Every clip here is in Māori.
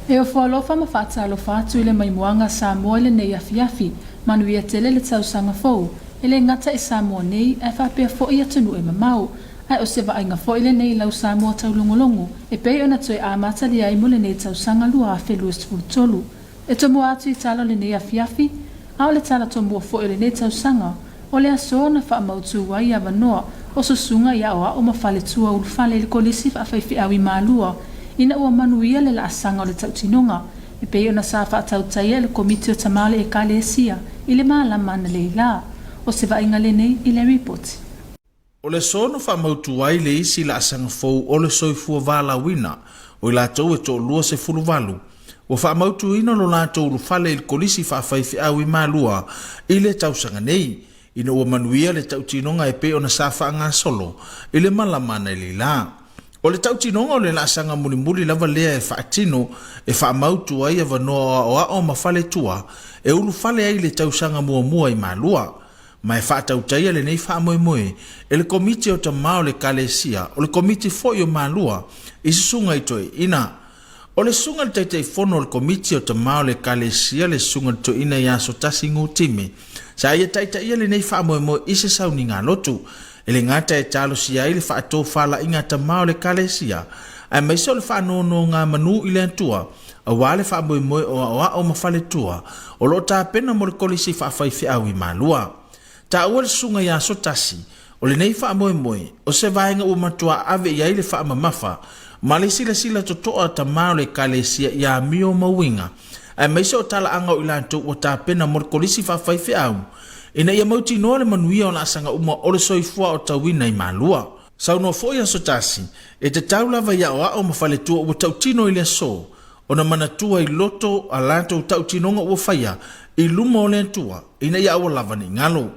E o whaalofa ma whaatalofa atu le maimuanga Samoa le nei afiafi, manuia tele le tausanga fou, ele ngata e Samoa nei e whapea fo i atunu e mamau, ai o se vainga fo ile nei lau Samoa taulongolongo, e pei ona toe amata li ai mo le nei tausanga lua a whelua tolu. E tomo atu I tala le nei afiafi, au le tala tomo fo ile nei tausanga, o le aso na wha mautu wai a vanoa, o susunga ia oa o mawhale tua ulufale le kolisi wha whaifi awi maalua, ina ua manuia le laasanga o le tautinonga, e pei ona sa wha tautaia le komiti o tamale e kalesia, I le maalama na le la, o se vainga le nei I le report. O le sono wha mautu wai le isi laasanga fou o le soifua vala wina, o I lātou e tō lua se fuluwalu, o wha mautu ina lo lātou ulufale le kolisi wha whaifi awi maalua, I le tausanga nei, ina ua manuia le tautinonga e pe ona sa wha ngā solo, I le malama na le la. O le tautinonga o le laasanga mulimuli lava lea e whaatino e wha mautu ai e wanoa o mawhale tua e ulufale ai le tausanga mua I malua. Ma e whaatautaia le nei wha moe e le komiti o tamao le kalesia o le komiti foi o malua I susunga I toi ina. O le sunga le taitei fono o le komiti o tamao le kalesia le sunga le toi ina ia so tasi ngutime. Sa ia taitaia le nei wha moe I se sauni ngā lotu. E le ngata e talo si ai le whaato whala inga tamao le kalesia. Ai maiso le whaanono ngā manu I le antua. A wale wha moe o mawhale tua. O lo tā pena mo le kolisi whaafaifi au I malua. Tā ua le sunga ia so tasi. O le nei wha moe. O se vaenga ua matua ave I ai le wha mamafa. Ma le sila totoa tamao le kalesia ia mio mawinga. Ai maiso o tala anga o ilanto o tā pena mo le kolisi whaafaifi au. Ina ia mauti noa le manuia o la asanga uma o le soifua o tauina I malua. Sau no foia so tasi, e te taulava ia o ao mawhaletua ua tautino I le so, o na manatua I loto a lato tautinonga ua whaia, I luma o le antua, ina ia awa lava ni ngalo.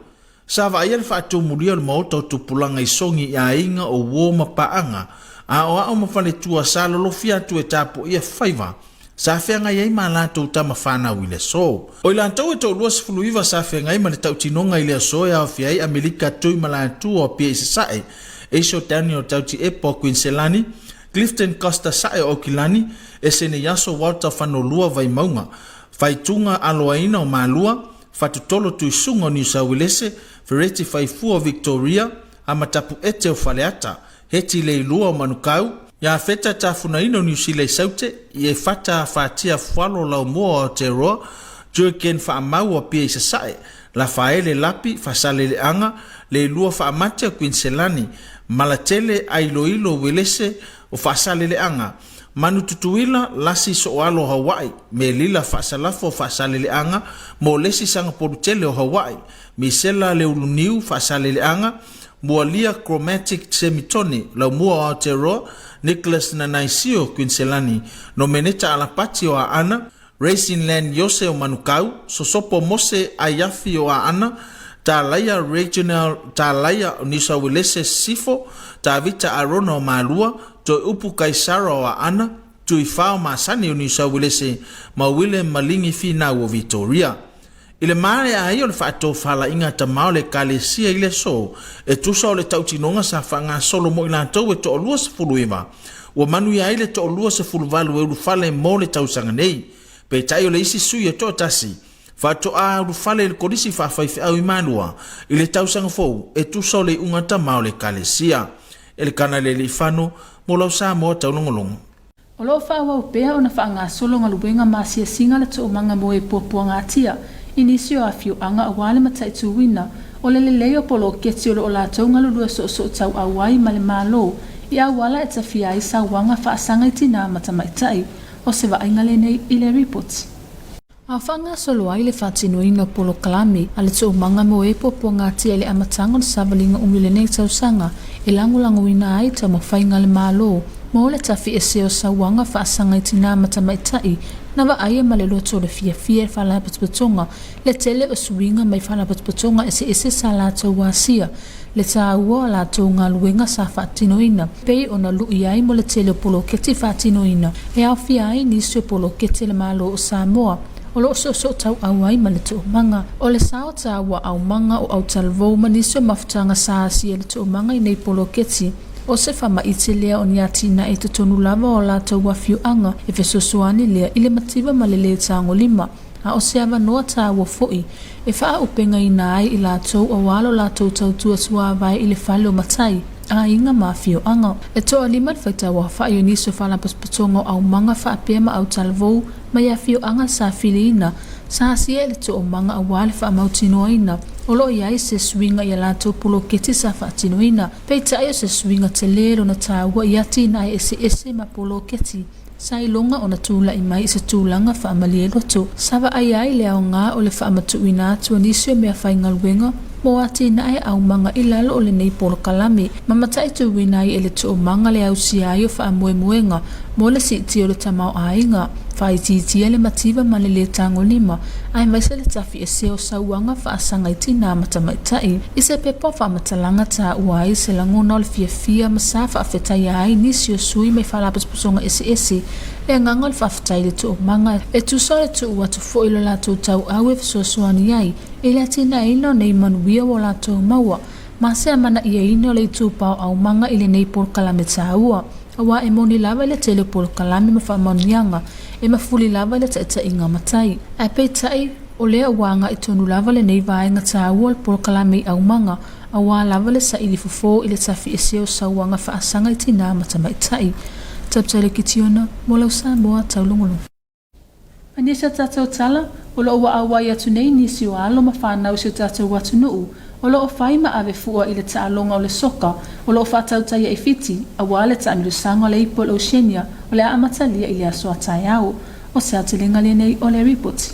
Sava aia le whaatou mulia le maota o tupulanga I songi ia inga o woma paanga, a o ao mawhaletua sa lolofia atu e tapo ia whaiva, sa whenga iei ma lātou tama whanau I le so. O I lātou e tau lua sifuluiva sa whenga ma le tautinonga I le so e au whiai Amerika tui ma lātou o pia I se sae. Eisho Daniel tauti Epo Quincelani, Clifton Costa sae o Kilani, e sene yaso Walter Whanolua vai maunga, whaitunga aloaina o Malua, whatutolo tuisunga o New South Wales, Fereti Whaifua o Victoria, amatapu ete o Whaleata, heti leilua o Manukau, ia feta tafunaina o New Zealand saute, I e fata whatia whalo lau mua o Aotearoa, Jurgen whaamau o pia I se sae, la whaele lapi, whasale le anga, le lua whaamate o Quincelani, malatele ailoilo welese o whasale le anga, manu tutuila lasi so alo Hawaii, me lila whasalafo o whasale le anga, mo lesi sanga porutele o Hawaii, misela le uluniu whasale le anga, mualia chromatic semitone, lau mua o Aotearoa, Nicholas Nanaisio Quincelani, no meneta alapati o a ana, Racing Land Yose o Manukau, sosopo mose ayafi o a ana, ta laia regional, ta laia o New South Wales sifo, ta vita arona o Malua, to upu kaisara o a ana, tu I whao maasani o New South Wales, ma William Malingi fina o Victoria. Ile maare a hio le whaatou whala inga tamao le kalesia I le so, e tusa o le tautinonga sa whanga solo mo I lātou e to olua se fuluiva. Ua manu ia ile to olua se fuluvalu e urufale mo le tausanga nei. Pe tai o le isi sui e to tasi. Whaato a urufale le korisi whawhaifi au I manua, I le tausanga fou, e tusa o le unga tamao le kalesia. E le kana le whano, mo lau sa moa taulongolongo. O lo whaua upea o na whaanga solo ngalubenga masia singa le to umanga mo e popua ngatia, Inisio a fiu anga a wale matai tuwina, o le leo polo keti o la taunga lulua so tau awai ma le malo, I a wala e tawhia I sa wanga whaasanga I tina matamaitai, o se vainga le nei I le report. A whanga solo ai le whatinuina polo kalami, a le to umanga mo e popua ngati le amatanga le savalinga umile nei tausanga, e langulangu ina ai ta mo whainga le malo, mo le tafi e seo sa wanga whaasanga I tina matamaitai, na wa aia ma le loto le fia whala patpatonga, le tele o suinga mai whala patpatonga ese sa la tau wasia, le ta ua la tau ngā luenga sa whaatinoina, pei o na lui ai mo le tele polo keti whaatinoina, e au fia ai nisio polo keti le malo o Samoa, o lo so tau au ai ma le tau manga, o le sao ta ua au manga o au talvou ma nisio mafutanga sa asia le tau manga I nei polo keti, O se whama ite lea o ni atina e te tonu lava o la tau wafiu anga e fesosoani lea ile matiba malele tango lima. A o se ava noa ta wa foi e wha upenga ina ai i la tau a walo la tau tau tua tua vai ile whale o matai. A inga mafio anga. E toa lima whaita wa wha i niso whala paspatonga au manga wha apema au talvou ma ia fio anga sa filiina. Sa asia ele to o manga a wale wha mautinoina. Olo iai se swinga i la tau pulo keti sa wha atinoina. Peita ayo se swinga te lero na tawa i ati na ese ma pulo keti. Sa ilonga o na tula i mai se tūlanga wha amalie roto. Sawa ai leo ngā o le wha amatuina atua nisio mea whaingaluenga. Mo ati na e au manga i lalo o le nei polo kalame. Mamatai tu winai e le tu o manga le au si ai o wha amue muenga. Mo le si ti o le tamau ainga. Whai titia le mativa ma le tango lima. Ai mai se le tafi e seo sauanga wha asanga i tina matamaitai. I se pepo wha matalanga ta uai se langona o le fia ma sa wha awhetai ai nisi o sui mai whalapas pusonga ese. Le nganga le whawhetai le tu o manga. E tu so le tu ua tu fo ilo la tu tau au e fisosuani ai. E le atina ino nei manuia o la tu maua. Ma se amana ia ino le tu pao au manga ili nei por kalame ta ua. Awa e moni lava le tele por kalame ma whamanianga. E mafuli lava le taita inga matai. A peitai o lea wanga i tonu lava le nei vaenga ta ua le por kalame au manga. Awa lava le sa ili fufo ili tafi e seo sa wanga whaasanga i tina matamaitai. Tapta le kitiona, molau Samoa taulongolo. Anisa tatau tala, o lo ua awa i atu nei nisi o alo ma whanau si o tatau watu nuu. O lo o whaima ave fua i le taalonga o le soka, o lo o whatau tai e fiti, a wale ta amilusanga o le ipo le Oceania, o le amatalia i le asoa tai au, o se atilinga le nei o le ripoti.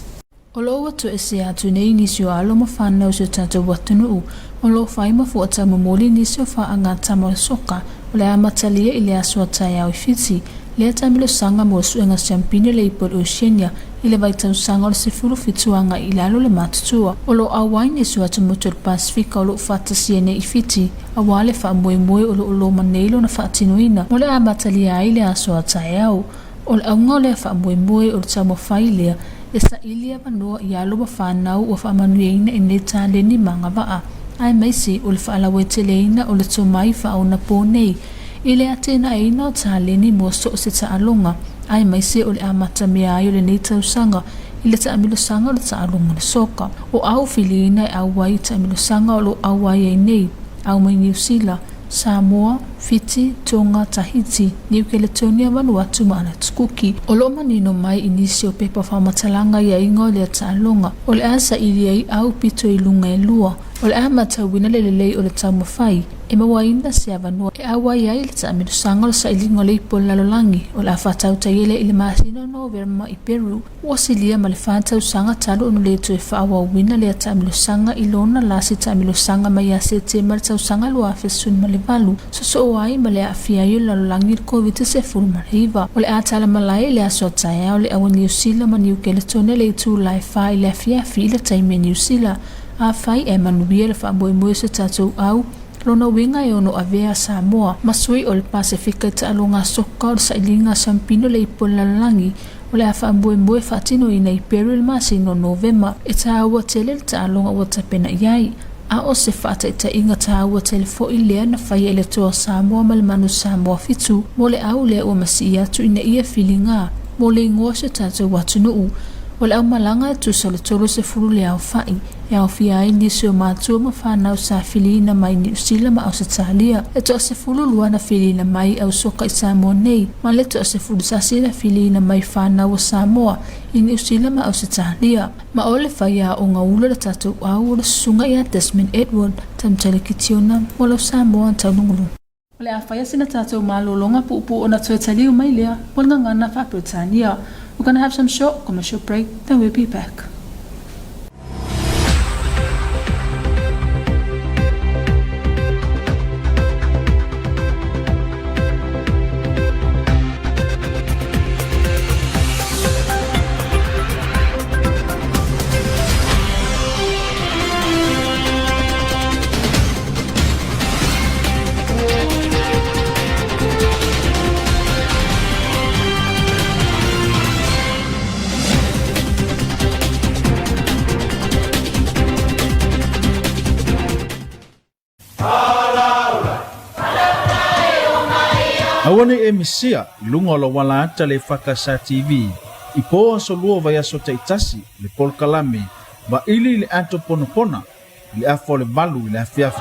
O lo watu e se atu nei nisi o alo ma whanau si o tatau watu nuu, o lo o whaima fua ta mamoli nisi o whaanga tamo le soka, o le amatalia i le asoa tai au i fiti, le tamilusanga mo suenga champine le ipo le Oceania, i le vaitau sanga o le sefulu fituanga i lalo le matutua. O lo awaini su atu moto le Pasifika o lo whatasiene i fiti, a wale wha moe o lo maneilo na whaatinoina, mo le amatalia ai le aso atai au. O le aunga le wha moe o le tamo whailea, e sa ilia manoa i alo wa whanau o wha manueina e ne tā leni manga waa. Ai maisi o le whaalawe te leina o le tomai wha au na pōnei, i le atena eina o tā leni mo so o se ta alonga. Ai mai se o le amata mea ai o le nei tausanga i le taamilosanga o le taalonga le soka. O au filina e au wai taamilosanga o lo au wai e nei. Au mai New Zealand, Samoa, Fiji, Tonga, Tahiti, New Caledonia, Vanuatu ma ana tukuki. O lo manino mai inisi o pepa whamatalanga i a ingo le taalonga. O le asa ili ai au pito i lunga e lua. O le amata wina le lelei o le taumawhai. E mawaina se avanua e awai ai le taamilosanga o le sailinga o le ipo lalolangi. O le awhatau taiele i le masino no verma i Peru. Wasilia ma le whatau sanga talo onu le to e whaawa wina le taamilosanga i lona lasi taamilosanga mai a se te mar tausanga lua fesun ma le valu. So o ai ma le awhia i o lalolangi le COVID se furu ma le iwa. O le atala malai le aso taia o le awa New Zealand ma New Caledonia le tu lai wha i le awhia i le taime New Zealand. A whai e manuia le wha se tatou au. Lona winga e ono avea Samoa, masui o le Pasifika ta alonga soka o le sailinga sampino le ipo lalangi, o le awha mboe whatino ina i Peru le masino Novema, e ta awa tele le ta alonga o tapena iai. A o se whata ita inga ta awa tele fo i lea na whai ele toa Samoa ma le manu Samoa fitu, mo le au lea o masi atu ina ia filinga, mo le ingoa se tatou watu nuu. O le au malanga e tusa le tolo se furu le au whai, e au fia ai nisi o mātua ma whanau sa filina mai New Zealand ma au sa talia. E toa se furu luana filina mai au soka i Samoa nei, ma le toa se furu sasina filina mai whanau o Samoa i New Zealand ma au sa talia. Ma o le whaia o ngā ula le tatou au o le sunga i a Desmond Edward, tamtale ki tiona, mo lau Samoa taunungulu. O le a whaia sina tatou malolonga pupu o na tuetaliu mai lea, o le ngangana whapirotania. We're going to have some short commercial break, then we'll be back. Awane e misia lunga o la wala ata le EFKS TV i poa so lua vai aso taitasi le polkalame va ili le ato ponopona le afo le valu le afiafi.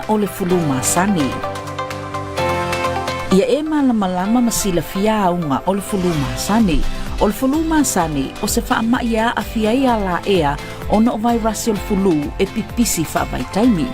O le fuluma sani. Ia e malama masila fia aunga o le fuluma sani. O le fuluma sani o se wha ia a fia ia la ea o no vai rasi o le fulu e pipisi wha vai taimi.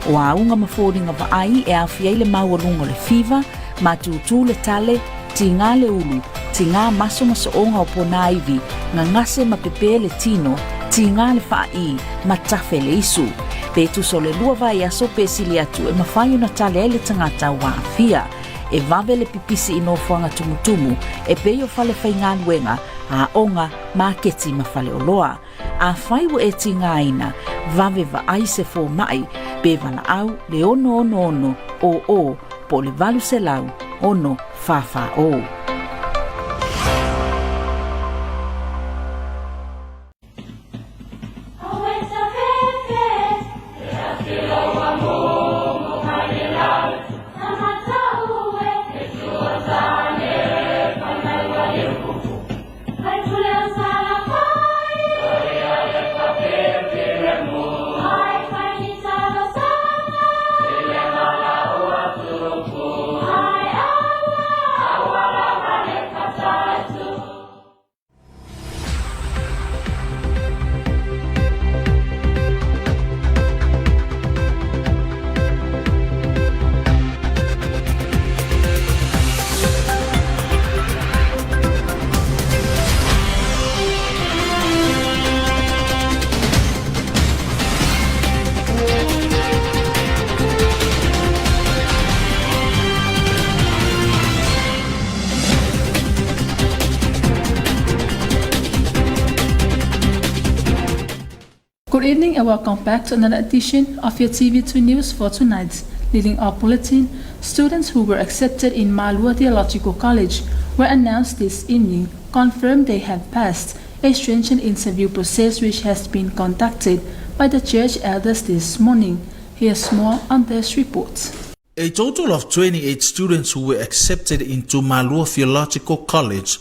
O aunga mafodinga wa ai e a fia ile maurunga le fiva, matutu le tale, tinga le ulu, tinga maso onga o pona ivi, ngangase mapepe le tino, tinga le wha i, matafe le isu. Petu so le lua vai aso pesili atu e mawhai una tale ele tangata wa fia. E vave le pipisi ino fuanga tumutumu e peio fale whainga luenga a onga maketi mawhale oloa. A whaiwo e tinga ina vave va aise fo mai pe vala au le ono o po le valu se lau ono fafa o. Good evening and welcome back to another edition of your TV2 News for tonight. Leading our bulletin, students who were accepted in Malua Theological College were announced this evening, confirmed they had passed a stringent interview process which has been conducted by the church elders this morning. Here's more on this report. A total of 28 students who were accepted into Malua Theological College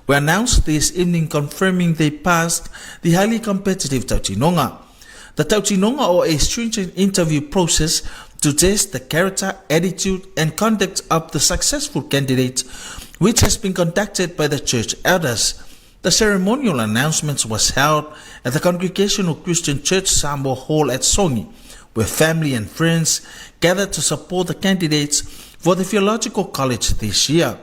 were announced this evening, confirming they passed the highly competitive Taulogologo. The Taulogologo, or a stringent interview process to test the character, attitude, and conduct of the successful candidate, which has been conducted by the church elders. The ceremonial announcement was held at the Congregational Christian Church Samoa Hall at Songi, where family and friends gathered to support the candidates for the Theological College this year.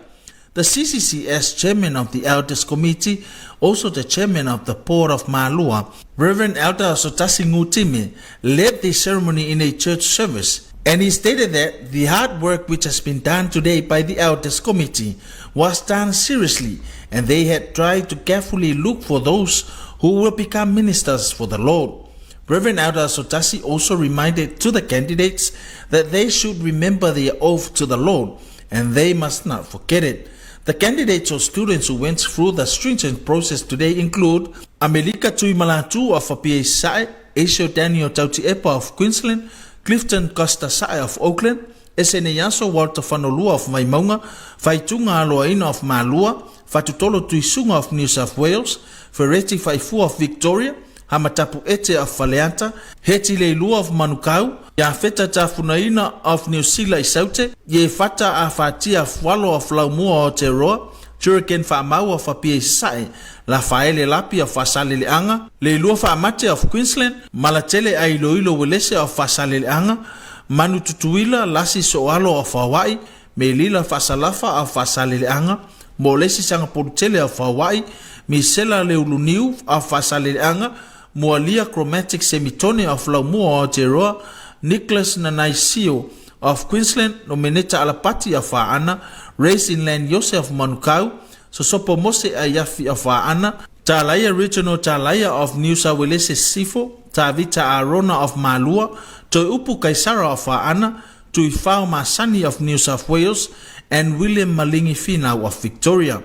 The CCCS chairman of the Elders Committee, also the chairman of the Port of Malua, Reverend Elder Sotasi Ngutime, led the ceremony in a church service, and he stated that the hard work which has been done today by the Elders Committee was done seriously, and they had tried to carefully look for those who will become ministers for the Lord. Reverend Elder Sotasi also reminded to the candidates that they should remember their oath to the Lord, and they must not forget it. The candidates or students who went through the stringent process today include Amelika Tuimalatu of PSI, Aisho Daniel Tautiepa of Queensland, Clifton Costa Sai of Auckland, Eseneyaso Walter Fanolua of Maimaunga, Faitunga Aloaina of Malua, Fatutolo Tuisunga of New South Wales, Fereti Faifu of Victoria, Hamatapu Ete of Faleanta, Heti Leilua of Manukau, Yafeta Tafunaina of New Zealand Isaute, Ye Fata Afatia Fualo of Laumua o Teroa, Hurricane Whamau of PSI, Lafaele Lapi of Fasaleleanga, Leilua Whamate of Queensland, Malatele Ailoilo Welese of Fasaleleanga, Manu Tutuila Lasi Soalo of Hawaii, Melila Fasalafa of Fasaleleanga, Molesi Sangapurutele of Hawaii, Misela Leuluniu of Fasaleleanga, Mualia Chromatic Semitone of Laumua o Teroa, Nicholas Nanaisio of Queensland, Nomineta Alapati of Faana, Race Inland Yose of Manukau, so sopo mose a yafi a whaana, Tālaia Regional Tālaia of New South Wales Sifo, Tāvita Arona of Malua, Toi Upu Kaisara of Whaana, Tui Whao Masani of New South Wales, and William Malingi Finau of Victoria.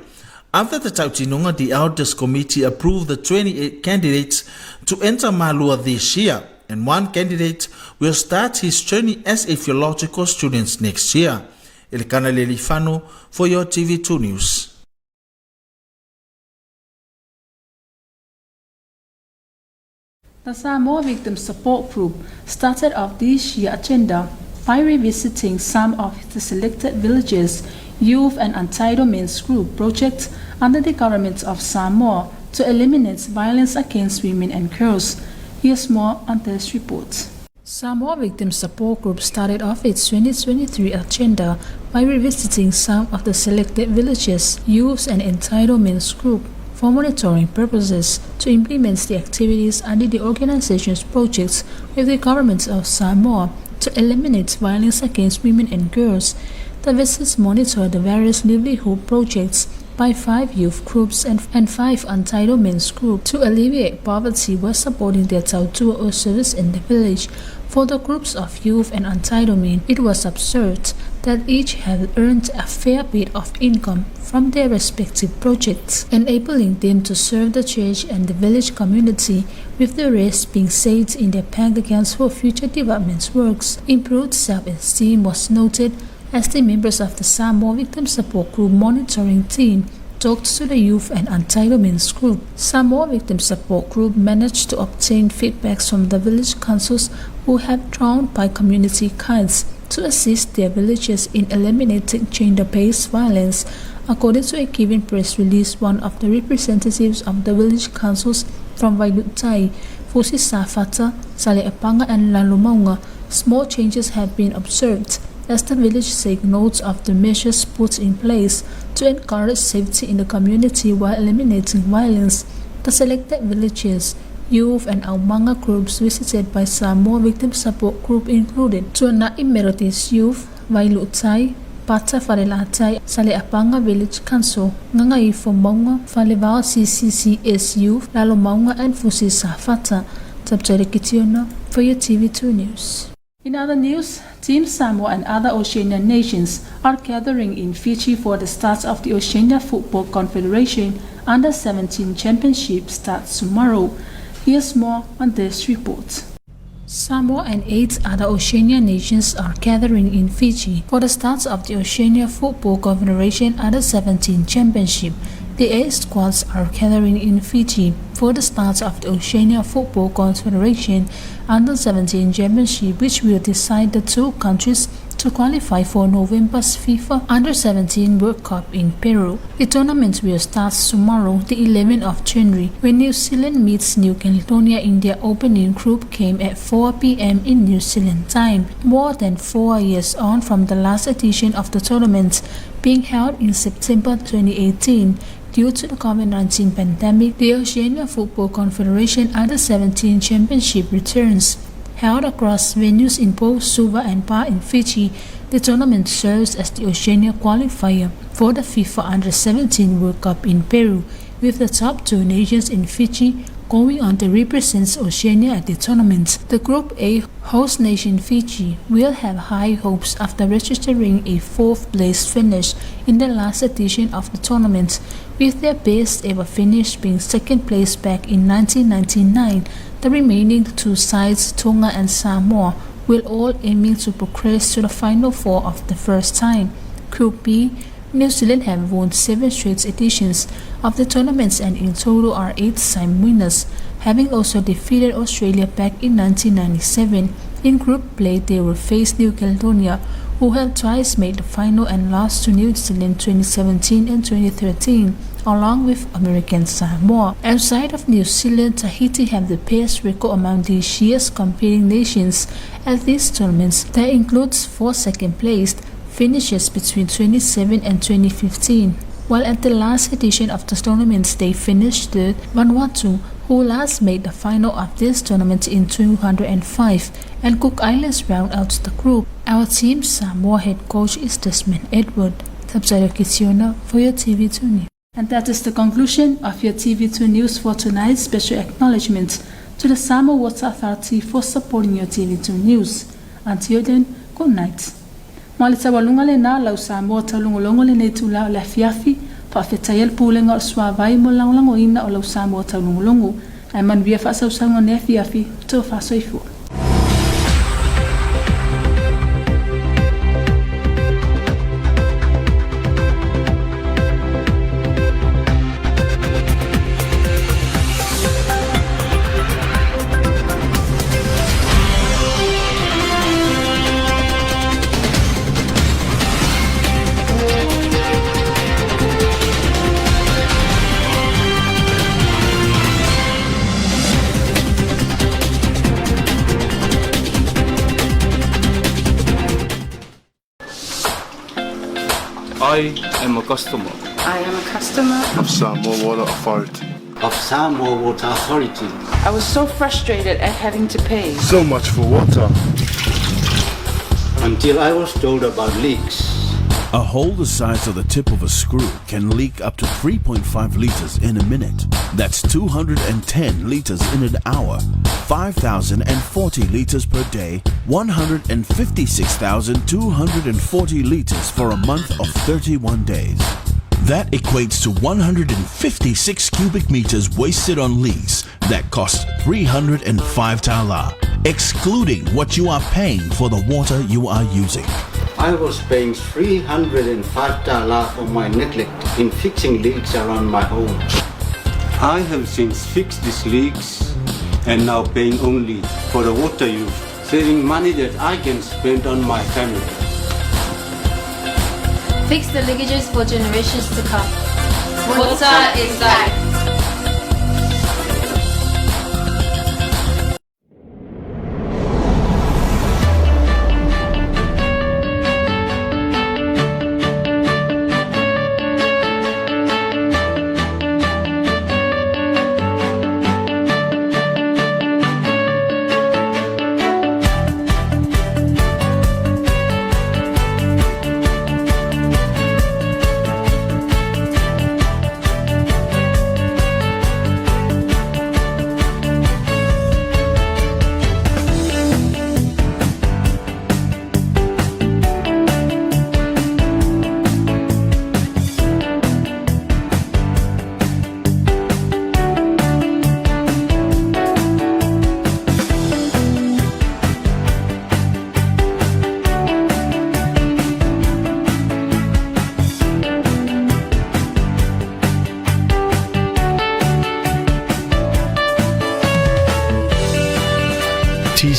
After the Tautinunga, the Elders Committee approved the 28 candidates to enter Malua this year, and one candidate will start his journey as a theological student next year. Elikana Lelifano for your TV2 News. The Samoa Victim Support Group started off this year's agenda by revisiting some of the selected villages, youth and entitlements group projects under the government of Samoa to eliminate violence against women and girls. Here's more on this report. Samoa Victim Support Group started off its 2023 agenda by revisiting some of the selected villages, youth and entitlements group for monitoring purposes to implement the activities under the organization's projects with the government of Samoa to eliminate violence against women and girls. The visits monitor the various livelihood projects by 5 youth groups and 5 entitlements groups to alleviate poverty while supporting their Tautua service in the village. For the groups of youth and entitlement, it was observed that each had earned a fair bit of income from their respective projects, enabling them to serve the church and the village community, with the rest being saved in their bank accounts for future development works. Improved self-esteem was noted as the members of the Samoa Victim Support Group monitoring team talked to the youth and entitlements group. Samoa Victim Support Group managed to obtain feedbacks from the village councils who have drawn by community cards to assist their villages in eliminating gender-based violence. According to a given press release, one of the representatives of the village councils from Wailutai, Fusi Safata, Saleapanga and Lalumaunga, small changes have been observed as the village take notes of the measures put in place to encourage safety in the community while eliminating violence. The selected villages, youth and Aumanga groups visited by Samoa Victim Support Group included Tuana Emeritus Youth, Wailutai, Pata Farelatai, Saleapanga Village Council, Ngangai Fomonga, Falevao CCCS Youth, Lalumaunga and Fusi Safata. Tabjari Kitiona for your TV2 News. In other news, Team Samoa and other Oceanian nations are gathering in Fiji for the start of the Oceania Football Confederation Under-17 Championship starts tomorrow. Here's more on this report. Samoa and 8 other Oceanian nations are gathering in Fiji for the start of the Oceania Football Confederation Under-17 Championship. The 8 squads are gathering in Fiji for the start of the Oceania Football Confederation Under-17 Championship, which will decide the 2 countries to qualify for November's FIFA Under-17 World Cup in Peru. The tournament will start tomorrow, the 11th of January, when New Zealand meets New Caledonia in their opening group game at 4 p.m. in New Zealand time. More than 4 years on from the last edition of the tournament, being held in September 2018, due to the COVID-19 pandemic, the Oceania Football Confederation Under-17 Championship returns. Held across venues in both Suva and Pa in Fiji, the tournament serves as the Oceania qualifier for the FIFA Under-17 World Cup in Peru, with the top 2 nations in Fiji going on to represent Oceania at the tournament. The Group A host nation Fiji will have high hopes after registering a 4th place finish in the last edition of the tournament, with their best ever finish being 2nd place back in 1999. The remaining 2 sides, Tonga and Samoa, will all aiming to progress to the Final 4 of the first time. Group B, New Zealand have won 7 straight editions of the tournaments and in total are 8-time winners, having also defeated Australia back in 1997. In group play, they will face New Caledonia, who have twice made the final and lost to New Zealand 2017 and 2013, along with American Samoa. Outside of New Zealand, Tahiti have the best record among this year's competing nations at these tournaments. That includes 4 second-placed finishes between 2007 and 2015, while at the last edition of the tournaments they finished third. Vanuatu, who last made the final of this tournament in 2005, and Cook Islands round out the group. Our team Samoa head coach is Desmond Edward. Tabjari Kitiona for your TV2 News. And that is the conclusion of your TV2 News for tonight. Special acknowledgements to the Samoa Water Authority for supporting your TV2 News. Until then, good night. Mali tawalunga le na lau Samoa taulongolongo le nei tula o le afiafi pa whetaiel pūlenga o suawai mo langolango ina o lau Samoa taulongolongo. Ai manuia whaasausango ne afiafi tau whaasoifua. I am a customer. I am a customer of Samoa Water Authority. Of Samoa Water Authority. I was so frustrated at having to pay. So much for water. Until I was told about leaks. A hole the size of the tip of a screw can leak up to 3.5 liters in a minute. That's 210 liters in an hour, 5,040 liters per day, 156,240 liters for a month of 31 days. That equates to 156 cubic meters wasted on leaks that cost 305 tala, excluding what you are paying for the water you are using. I was paying 305 tala for my neglect in fixing leaks around my home. I have since fixed these leaks and now paying only for the water use, saving money that I can spend on my family. Fix the leakages for generations to come. Water is life.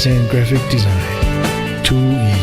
And graphic design, 2 years.